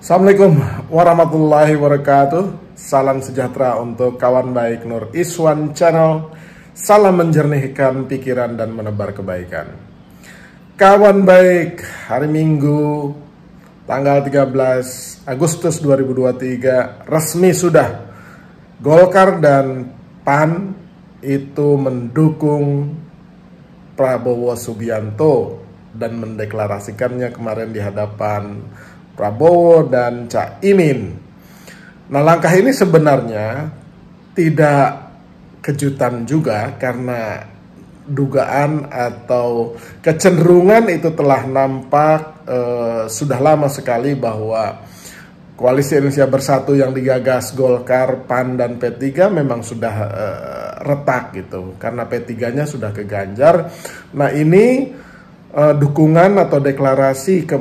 Assalamualaikum warahmatullahi wabarakatuh. Salam sejahtera untuk kawan baik Nur Iswan Channel. Salam menjernihkan pikiran dan menebar kebaikan. Kawan baik, hari Minggu tanggal 13 Agustus 2023 resmi sudah Golkar dan PAN itu mendukung Prabowo Subianto dan mendeklarasikannya kemarin di hadapan Prabowo dan Caimin. Nah, langkah ini sebenarnya tidak kejutan juga karena dugaan atau kecenderungan itu telah nampak sudah lama sekali bahwa Koalisi Indonesia Bersatu yang digagas Golkar, PAN, dan P3 memang sudah retak gitu karena P3-nya sudah ke Ganjar. Nah, ini dukungan atau deklarasi ke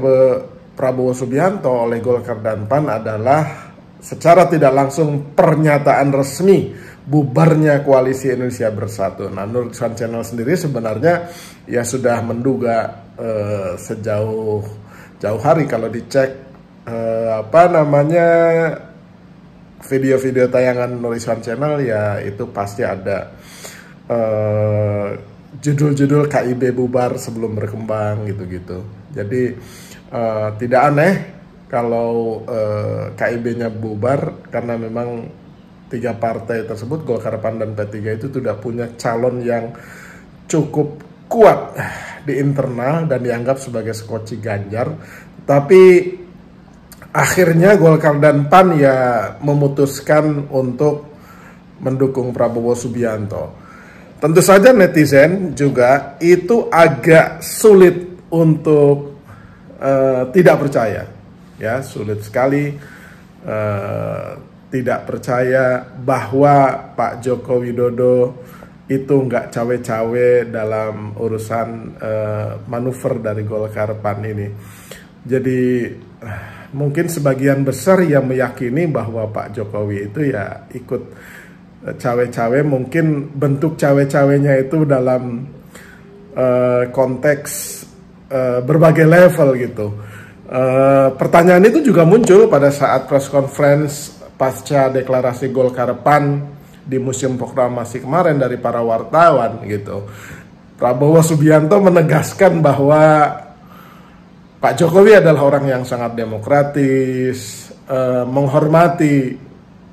Prabowo Subianto oleh Golkar dan PAN adalah secara tidak langsung pernyataan resmi bubarnya Koalisi Indonesia Bersatu. Nah, Nur Iswan Channel sendiri sebenarnya ya sudah menduga sejauh hari kalau dicek video-video tayangan Nur Iswan Channel ya itu pasti ada judul-judul KIB bubar sebelum berkembang gitu-gitu. Jadi tidak aneh kalau KIB-nya bubar karena memang tiga partai tersebut Golkar, PAN, dan P3 itu tidak punya calon yang cukup kuat di internal dan dianggap sebagai skoci Ganjar. Tapi akhirnya Golkar dan PAN ya memutuskan untuk mendukung Prabowo Subianto. Tentu saja netizen juga itu agak sulit untuk tidak percaya, ya sulit sekali tidak percaya bahwa Pak Joko Widodo itu nggak cawe-cawe dalam urusan manuver dari Golkar PAN ini. Jadi mungkin sebagian besar yang meyakini bahwa Pak Jokowi itu ya ikut cawe-cawe, mungkin bentuk cawe-cawenya itu dalam konteks berbagai level gitu. Pertanyaan itu juga muncul pada saat press conference pasca deklarasi Golkar PAN di Museum Proklamasi kemarin dari para wartawan gitu. Prabowo Subianto menegaskan bahwa Pak Jokowi adalah orang yang sangat demokratis, menghormati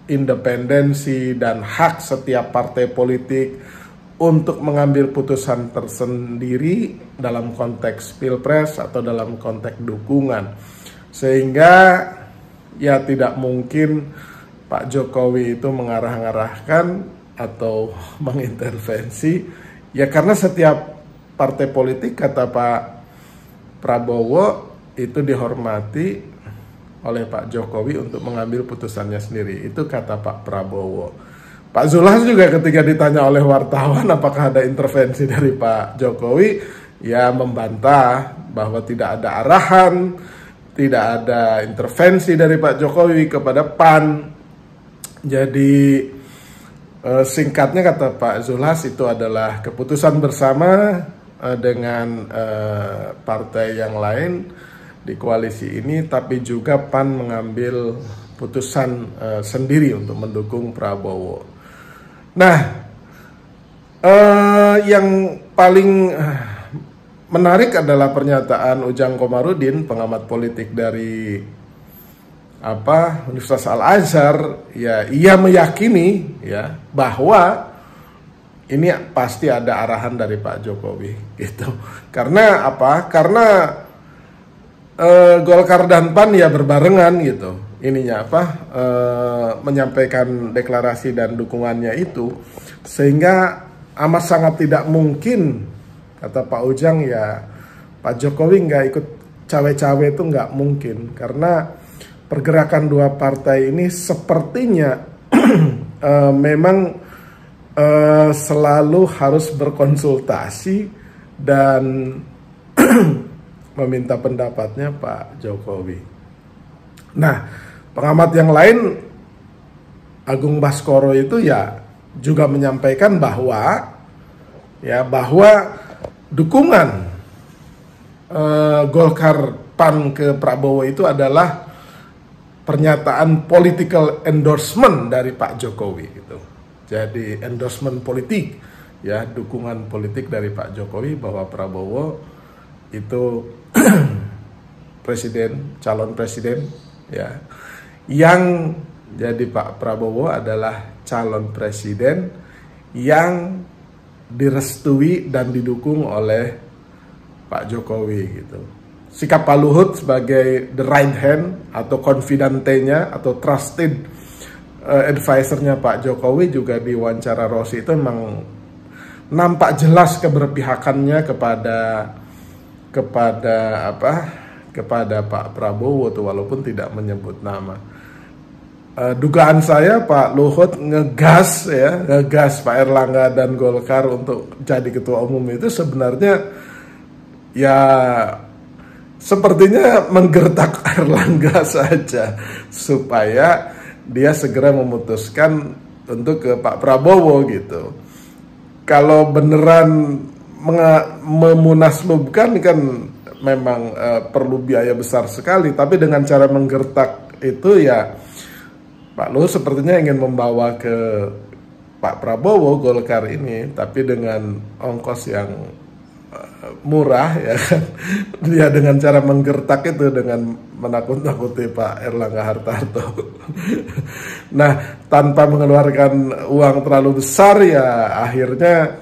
independensi dan hak setiap partai politik untuk mengambil putusan tersendiri dalam konteks pilpres atau dalam konteks dukungan. Sehingga ya tidak mungkin Pak Jokowi itu mengarah-arahkan atau mengintervensi. Ya karena setiap partai politik, kata Pak Prabowo, itu dihormati oleh Pak Jokowi untuk mengambil putusannya sendiri. Itu kata Pak Prabowo. Pak Zulhas juga ketika ditanya oleh wartawan apakah ada intervensi dari Pak Jokowi, ya membantah bahwa tidak ada arahan, tidak ada intervensi dari Pak Jokowi kepada PAN. Jadi singkatnya kata Pak Zulhas itu adalah keputusan bersama dengan partai yang lain di koalisi ini, tapi juga PAN mengambil putusan sendiri untuk mendukung Prabowo. Nah, yang paling menarik adalah pernyataan Ujang Komarudin, pengamat politik dari Universitas Al-Azhar. Ya, ia meyakini ya bahwa ini pasti ada arahan dari Pak Jokowi gitu. Karena apa? Karena Golkar dan PAN ya berbarengan gitu. Ininya menyampaikan deklarasi dan dukungannya itu, sehingga amat sangat tidak mungkin, kata Pak Ujang, ya Pak Jokowi nggak ikut cawe-cawe itu nggak mungkin karena pergerakan dua partai ini sepertinya memang selalu harus berkonsultasi dan meminta pendapatnya Pak Jokowi. Nah, pengamat yang lain, Agung Baskoro itu ya juga menyampaikan bahwa dukungan Golkar PAN ke Prabowo itu adalah pernyataan political endorsement dari Pak Jokowi gitu. Jadi endorsement politik, ya, dukungan politik dari Pak Jokowi bahwa Prabowo itu calon presiden, ya, yang jadi Pak Prabowo adalah calon presiden yang direstui dan didukung oleh Pak Jokowi gitu. Sikap Pak Luhut sebagai the right hand atau confidante-nya atau trusted advisernya Pak Jokowi juga di wawancara Rossi itu memang nampak jelas keberpihakannya kepada Pak Prabowo tuh, walaupun tidak menyebut nama. Dugaan saya Pak Luhut ngegas Pak Erlangga dan Golkar untuk jadi ketua umum itu sebenarnya ya sepertinya menggertak Erlangga saja supaya dia segera memutuskan untuk ke Pak Prabowo gitu. Kalau beneran memunaslubkan kan memang perlu biaya besar sekali, tapi dengan cara menggertak itu ya Pak Luhut sepertinya ingin membawa ke Pak Prabowo Golkar ini, tapi dengan ongkos yang murah, ya kan. Dia dengan cara menggertak itu dengan menakut-nakuti Pak Erlangga Hartarto. Nah, tanpa mengeluarkan uang terlalu besar ya akhirnya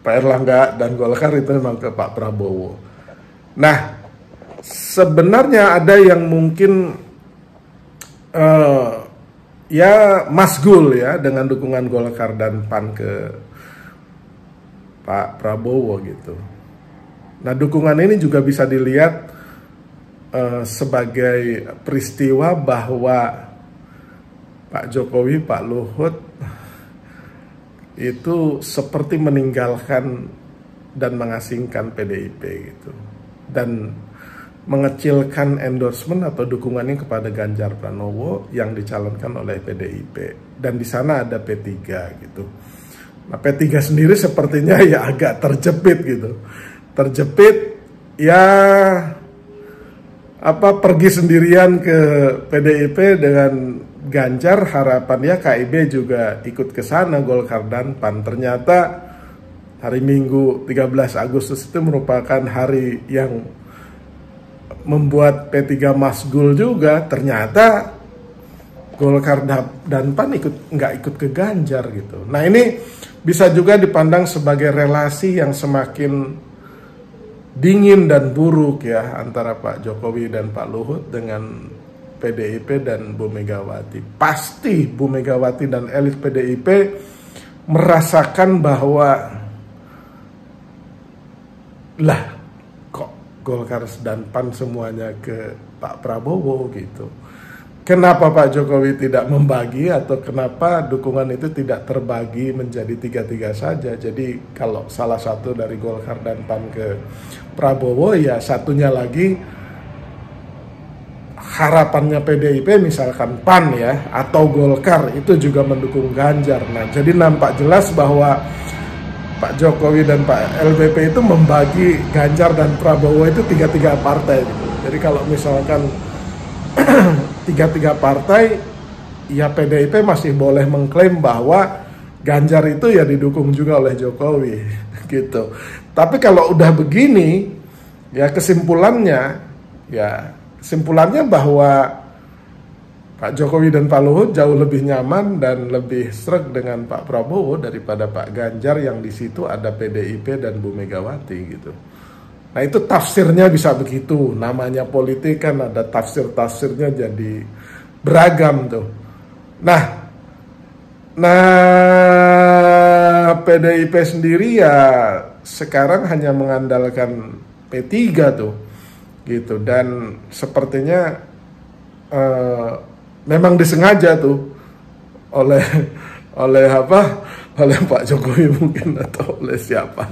Pak Erlangga dan Golkar itu memang ke Pak Prabowo. Nah, sebenarnya ada yang mungkin ya masgul ya dengan dukungan Golkar dan PAN ke Pak Prabowo gitu. Nah, dukungan ini juga bisa dilihat sebagai peristiwa bahwa Pak Jokowi, Pak Luhut itu seperti meninggalkan dan mengasingkan PDIP gitu, dan mengecilkan endorsement atau dukungannya kepada Ganjar Pranowo yang dicalonkan oleh PDIP, dan di sana ada P3 gitu. Nah, P3 sendiri sepertinya ya agak terjepit gitu. Terjepit ya pergi sendirian ke PDIP dengan Ganjar, harapannya KIB juga ikut ke sana, Golkar dan PAN. Ternyata hari Minggu 13 Agustus itu merupakan hari yang membuat P3 masgul juga. Ternyata Golkar dan PAN nggak ikut ke Ganjar gitu. Nah, ini bisa juga dipandang sebagai relasi yang semakin dingin dan buruk ya antara Pak Jokowi dan Pak Luhut dengan PDIP dan Bu Megawati. Pasti Bu Megawati dan elit PDIP merasakan bahwa lah kok Golkar dan PAN semuanya ke Pak Prabowo gitu. Kenapa Pak Jokowi tidak membagi, atau kenapa dukungan itu tidak terbagi menjadi 3-3 saja? Jadi kalau salah satu dari Golkar dan PAN ke Prabowo, ya satunya lagi harapannya PDIP misalkan PAN ya, atau Golkar itu juga mendukung Ganjar. Nah, jadi nampak jelas bahwa Pak Jokowi dan Pak LBP itu membagi Ganjar dan Prabowo itu 3-3 partai gitu. Jadi kalau misalkan 3-3 partai, ya PDIP masih boleh mengklaim bahwa Ganjar itu ya didukung juga oleh Jokowi gitu. Tapi kalau udah begini, ya kesimpulannya bahwa Pak Jokowi dan Pak Luhut jauh lebih nyaman dan lebih sreg dengan Pak Prabowo daripada Pak Ganjar yang di situ ada PDIP dan Bu Megawati gitu. Nah, itu tafsirnya bisa begitu. Namanya politik kan ada tafsir-tafsirnya jadi beragam tuh. Nah PDIP sendiri ya sekarang hanya mengandalkan P3 tuh gitu, dan sepertinya memang disengaja tuh oleh Pak Jokowi mungkin, atau oleh siapa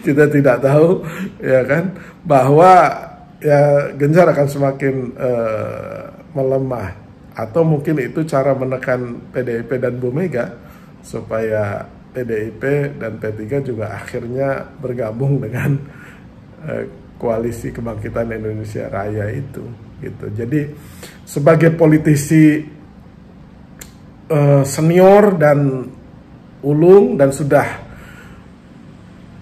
kita tidak tahu ya kan, bahwa ya Ganjar akan semakin melemah, atau mungkin itu cara menekan PDIP dan Bu Mega supaya PDIP dan P3 juga akhirnya bergabung dengan koalisi kebangkitan Indonesia Raya itu gitu. Jadi sebagai politisi senior dan ulung dan sudah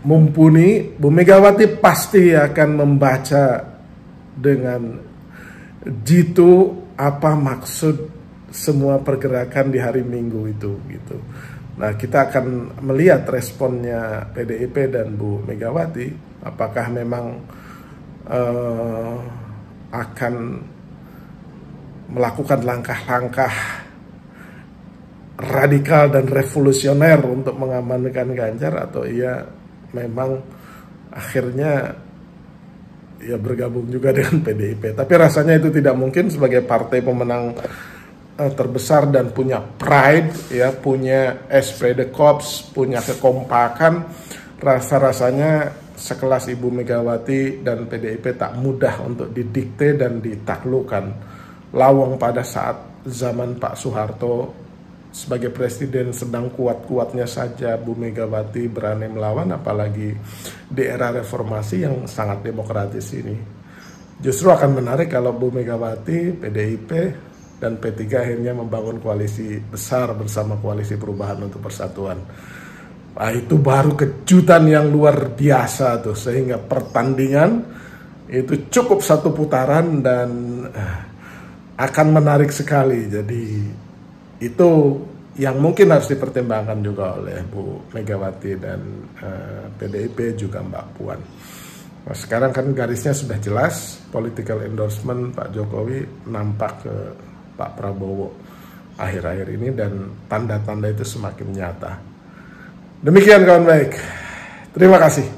mumpuni, Bu Megawati pasti akan membaca dengan jitu apa maksud semua pergerakan di hari Minggu itu gitu. Nah, kita akan melihat responnya PDIP dan Bu Megawati, apakah memang akan melakukan langkah-langkah radikal dan revolusioner untuk mengamankan Ganjar, atau ia memang akhirnya ya bergabung juga dengan PDIP. Tapi rasanya itu tidak mungkin sebagai partai pemenang terbesar dan punya pride, ya, punya esprit de corps, punya kekompakan. Rasa-rasanya sekelas Ibu Megawati dan PDIP tak mudah untuk didikte dan ditaklukkan. Lawang pada saat zaman Pak Soeharto sebagai presiden sedang kuat-kuatnya saja Bu Megawati berani melawan, apalagi di era reformasi yang sangat demokratis ini. Justru akan menarik kalau Bu Megawati, PDIP, dan P3 akhirnya membangun koalisi besar bersama Koalisi Perubahan untuk Persatuan. Nah, itu baru kejutan yang luar biasa tuh, sehingga pertandingan itu cukup satu putaran dan akan menarik sekali. Jadi itu yang mungkin harus dipertimbangkan juga oleh Bu Megawati dan PDIP juga Mbak Puan. Nah, sekarang kan garisnya sudah jelas, political endorsement Pak Jokowi nampak ke Pak Prabowo akhir-akhir ini, dan tanda-tanda itu semakin nyata. Demikian kawan baik, terima kasih.